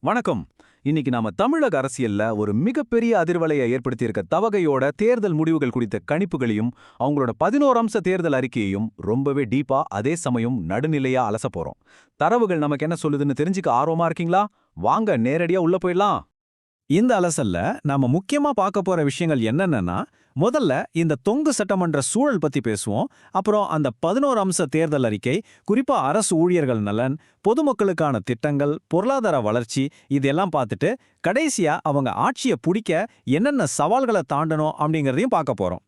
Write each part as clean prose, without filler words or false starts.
வணக்கம். இன்னைக்கு நாம தமிழக அரசியல்ல ஒரு மிகப்பெரிய அதிர்வலையை ஏற்படுத்தியிருக்க தவகையோட தேர்தல் முடிவுகள் குறித்த கணிப்புகளையும் அவங்களோட 11 அம்ச தேர்தல் அறிக்கையையும் ரொம்பவே டீப்பா அதே சமயம் நடுநிலையா அலச போறோம். தரவுகள் நமக்கு என்ன சொல்லுதுன்னு தெரிஞ்சுக்க ஆர்வமா இருக்கீங்களா? வாங்க நேரடியா உள்ள போயிடலாம். இந்த அலசல்ல நாம முக்கியமா பார்க்க போற விஷயங்கள் என்னென்னன்னா, முதல்ல இந்த தொங்கு சட்டமன்ற சூழல் பத்தி பேசுவோம். அப்புறம் அந்த 11 அம்ச தேர்தல் அறிக்கை, குறிப்பா அரசு ஊழியர்கள் நலன், பொதுமக்களுக்கான திட்டங்கள், பொருளாதார வளர்ச்சி இதெல்லாம் பார்த்துட்டு கடைசியா அவங்க ஆட்சியை பிடிக்க என்னென்ன சவால்களை தாண்டணும் அப்படிங்கறதையும் பார்க்க போறோம்.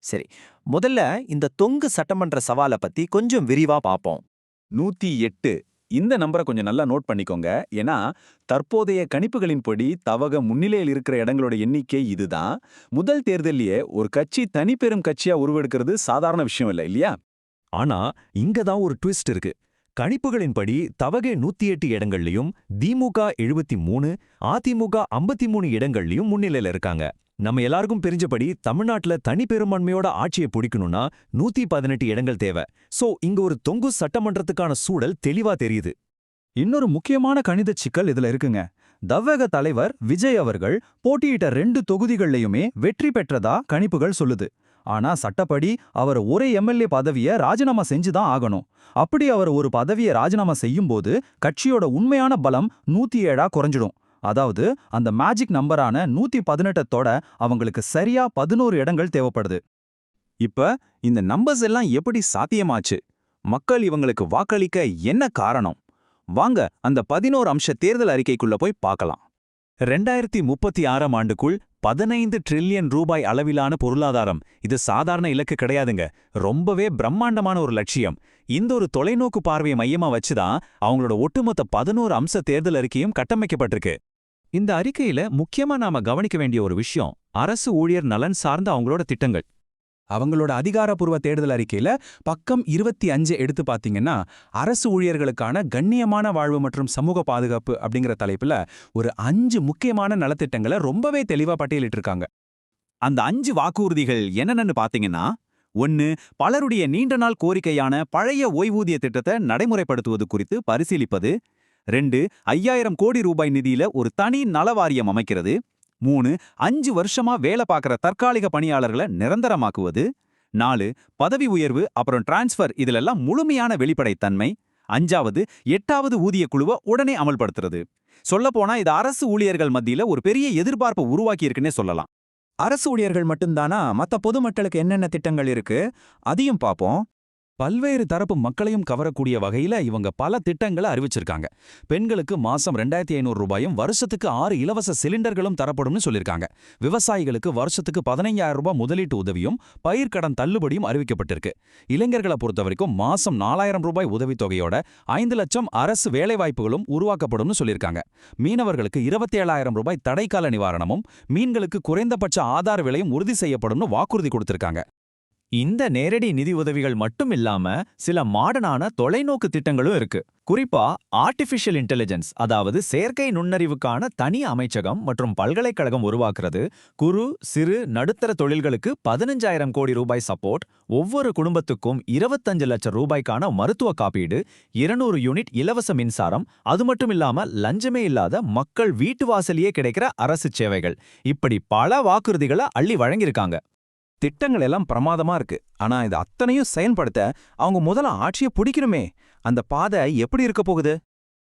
சரி, முதல்ல இந்த தொங்கு சட்டமன்ற சவாலை பத்தி கொஞ்சம் விரிவா பார்ப்போம். 108 இந்த நம்பரை கொஞ்சம் நல்லா நோட் பண்ணிக்கோங்க. ஏன்னா தற்போதைய கணிப்புகளின்படி தவக முன்னிலையில் இருக்கிற இடங்களோட எண்ணிக்கை இதுதான். முதல் தேர்தலிலேயே ஒரு கட்சி தனிப்பெரும் கட்சியா உருவெடுக்கிறது சாதாரண விஷயம் இல்லை இல்லையா? ஆனா இங்க தான் ஒரு ட்விஸ்ட் இருக்கு. கணிப்புகளின்படி தவகை 108 இடங்கள்லயும் திமுக 73, அதிமுக 53 இடங்கள்லயும் முன்னிலையில இருக்காங்க. நம்ம எல்லாருக்கும் தெரிஞ்சபடி தமிழ்நாட்டுல தனி பெரும்பான்மையோட ஆட்சியை பிடிக்கணும்னா 118 இடங்கள் தேவை. சோ இங்க ஒரு தொங்கு சட்டமன்றத்துக்கான சூழல் தெளிவா தெரியுது. இன்னொரு முக்கியமான கணித சிக்கல் இதுல இருக்குங்க. தவ்வக தலைவர் விஜய் அவர்கள் போட்டியிட்ட 2 தொகுதிகள்லயுமே வெற்றி பெற்றதா கணிப்புகள் சொல்லுது. ஆனா சட்டப்படி அவர் ஒரே எம்எல்ஏ பதவியை ராஜினாமா செஞ்சுதான் ஆகணும். அப்படி அவர் ஒரு பதவியை ராஜினாமா செய்யும்போது கட்சியோட உண்மையான பலம் 107ஆ குறைஞ்சிடும். அதாவது அந்த மேஜிக் நம்பரான 118 தொட அவங்களுக்கு சரியா 11 இடங்கள் தேவைப்படுது. இப்ப இந்த நம்பர்ஸ் எல்லாம் எப்படி சாத்தியமாச்சு? மக்கள் இவங்களுக்கு வாக்களிக்க என்ன காரணம்? வாங்க அந்த 11 அம்ச தேர்தல் அறிக்கைக்குள்ள போய் பார்க்கலாம். 2036ஆம் ஆண்டுக்குள் 15 டிரில்லியன் ரூபாய் அளவிலான பொருளாதாரம். இது சாதாரண இலக்கு கிடையாதுங்க. ரொம்பவே பிரம்மாண்டமான ஒரு லட்சியம். இந்த ஒரு தொலைநோக்கு பார்வையை மையமா வச்சுதான் அவங்களோட ஒட்டுமொத்த 11 அம்ச தேர்தல் அறிக்கையும் கட்டமைக்கப்பட்டிருக்கு. இந்த அறிக்கையில முக்கியமா நாம கவனிக்க வேண்டிய ஒரு விஷயம் அரசு ஊழியர் நலன் சார்ந்த அவங்களோட திட்டங்கள். அவங்களோட அதிகாரப்பூர்வ தேர்தல் அறிக்கையில பக்கம் 25 எடுத்து பாத்தீங்கன்னா, அரசு ஊழியர்களுக்கான கண்ணியமான வாழ்வு மற்றும் சமூக பாதுகாப்பு அப்படிங்கிற தலைப்புல ஒரு 5 முக்கியமான நலத்திட்டங்களை ரொம்பவே தெளிவா பட்டியலிட்டிருக்காங்க. அந்த 5 வாக்குறுதிகள் என்னென்னு பாத்தீங்கன்னா, 1. பலருடைய நீண்ட நாள் கோரிக்கையான பழைய ஓய்வூதிய திட்டத்தை நடைமுறைப்படுத்துவது குறித்து பரிசீலிப்பது. 2. 5000 கோடி ரூபாய் நிதியில ஒரு தனி நலவாரியம் அமைக்கிறது. 3. 5 வருஷமா வேலை பார்க்குற தற்காலிக பணியாளர்களை நிரந்தரமாக்குவது. 4. பதவி உயர்வு அப்புறம் டிரான்ஸ்ஃபர் இதிலெல்லாம் முழுமையான வெளிப்படைத்தன்மை. 5வது 8வது ஊதிய குழுவை உடனே அமல்படுத்துறது. சொல்லப்போனா இது அரசு ஊழியர்கள் மத்தியில ஒரு பெரிய எதிர்பார்ப்பை உருவாக்கி இருக்குன்னே சொல்லலாம். அரசு ஊழியர்கள் மட்டும்தானா? மற்ற பொதுமக்களுக்கு என்னென்ன திட்டங்கள் இருக்கு அதையும் பார்ப்போம். பல்வேறு தரப்பு மக்களையும் கவரக்கூடிய வகையில இவங்க பல திட்டங்களை அறிவிச்சிருக்காங்க. பெண்களுக்கு மாசம் 2500 ரூபாயும் வருஷத்துக்கு 6 இலவச சிலிண்டர்களும் தரப்படும்னு சொல்லிருக்காங்க. விவசாயிகளுக்கு வருஷத்துக்கு 15000 ரூபாய் முதலீட்டு உதவியும் பயிர்க்கடன் தள்ளுபடியும் அறிவிக்கப்பட்டிருக்கு. இளைஞர்களை பொறுத்தவரைக்கும் மாசம் 4000 ரூபாய் உதவித்தொகையோட 5 லட்சம் அரசு வேலைவாய்ப்புகளும் உருவாக்கப்படும்னு சொல்லியிருக்காங்க. மீனவர்களுக்கு 27,000 ரூபாய் தடைக்கால நிவாரணமும் மீன்களுக்கு குறைந்தபட்ச ஆதார விலையும் உறுதி செய்யப்படும்னு வாக்குறுதி கொடுத்திருக்காங்க. இந்த நேரடி நிதி உதவிகள் மட்டும் இல்லாம சில மாடர்னான தொலைநோக்கு திட்டங்களும் இருக்கு. குறிப்பா ஆர்டிஃபிஷியல் இன்டெலிஜென்ஸ், அதாவது செயற்கை நுண்ணறிவுக்கான தனி அமைச்சகம் மற்றும் பல்கலைக்கழகம் உருவாக்குறது, குறு சிறு நடுத்தர தொழில்களுக்கு 15,000 கோடி ரூபாய் சப்போர்ட், ஒவ்வொரு குடும்பத்துக்கும் 25 லட்சம் ரூபாய்க்கான மருத்துவ காப்பீடு, 200 யூனிட் இலவச மின்சாரம், அது மட்டும் இல்லாம லஞ்சமே இல்லாத மக்கள் வீட்டு வாசலியே கிடைக்கிற அரசு சேவைகள், இப்படி பல வாக்குறுதிகளை அள்ளி வழங்கியிருக்காங்க. திட்டங்கள் எல்லாம் பிரமாதமா இருக்கு. ஆனா இது அத்தனையும் செயல்படுத்த அவங்க முதல்ல ஆட்சியை பிடிக்கணுமே. அந்த பாதை எப்படி இருக்க போகுது?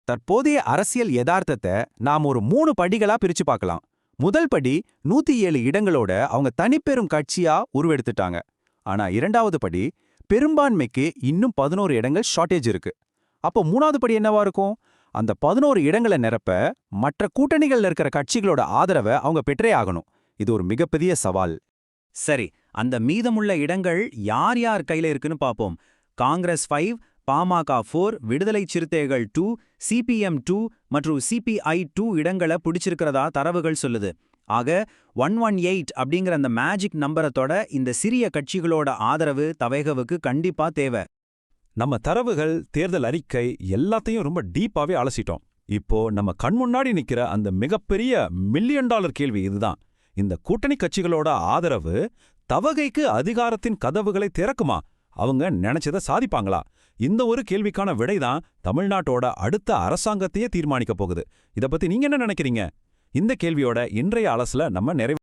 தற்போதைய அரசியல் யதார்த்தத்தை நாம் ஒரு 3 படிகளா பிரிச்சு பார்க்கலாம். முதல் படி 107 இடங்களோட அவங்க தனிப்பெரும் கட்சியா உருவெடுத்துட்டாங்க. ஆனா 2வது படி பெரும்பான்மைக்கு இன்னும் 11 இடங்கள் ஷார்ட்டேஜ் இருக்கு. அப்போ 3வது படி என்னவா இருக்கும்? அந்த 11 இடங்களை நிரப்ப மற்ற கூட்டணிகள்ல இருக்கிற கட்சிகளோட ஆதரவை அவங்க பெற்றே ஆகணும். இது ஒரு மிகப்பெரிய சவால். சரி, அந்த மீதமுள்ள இடங்கள் யார் யார் கையில இருக்குன்னு பாப்போம். காங்கிரஸ் 5, பாமக 4, விடுதலை சிறுத்தைகள் 2, சிபிஎம் 2 மற்றும் சிபிஐ 2 இடங்களை பிடிச்சிருக்கிறதா தரவுகள் சொல்லுது. ஆக 118 அப்படிங்கிற அந்த மேஜிக் நம்பரத்தோட இந்த சிறிய கட்சிகளோட ஆதரவு தவேகவுக்கு கண்டிப்பா தேவை. நம்ம தரவுகள், தேர்தல் அறிக்கை எல்லாத்தையும் ரொம்ப டீப்பாவே அலசிட்டோம். இப்போ நம்ம கண்முன்னாடி நிக்கிற அந்த மிகப்பெரிய $1,000,000 கேள்வி இதுதான். இந்த கூட்டணி கட்சிகளோட ஆதரவு தவகைக்கு அதிகாரத்தின் கதவுகளை திறக்குமா? அவங்க நினைச்சதை சாதிப்பாங்களா? இந்த ஒரு கேள்விக்கான விடைதான் தமிழ்நாட்டோட அடுத்த அரசாங்கத்தையே தீர்மானிக்க போகுது. இத பத்தி நீங்க என்ன நினைக்கிறீங்க? இந்த கேள்வியோட இன்றைய அலசல நம்ம நிறைவு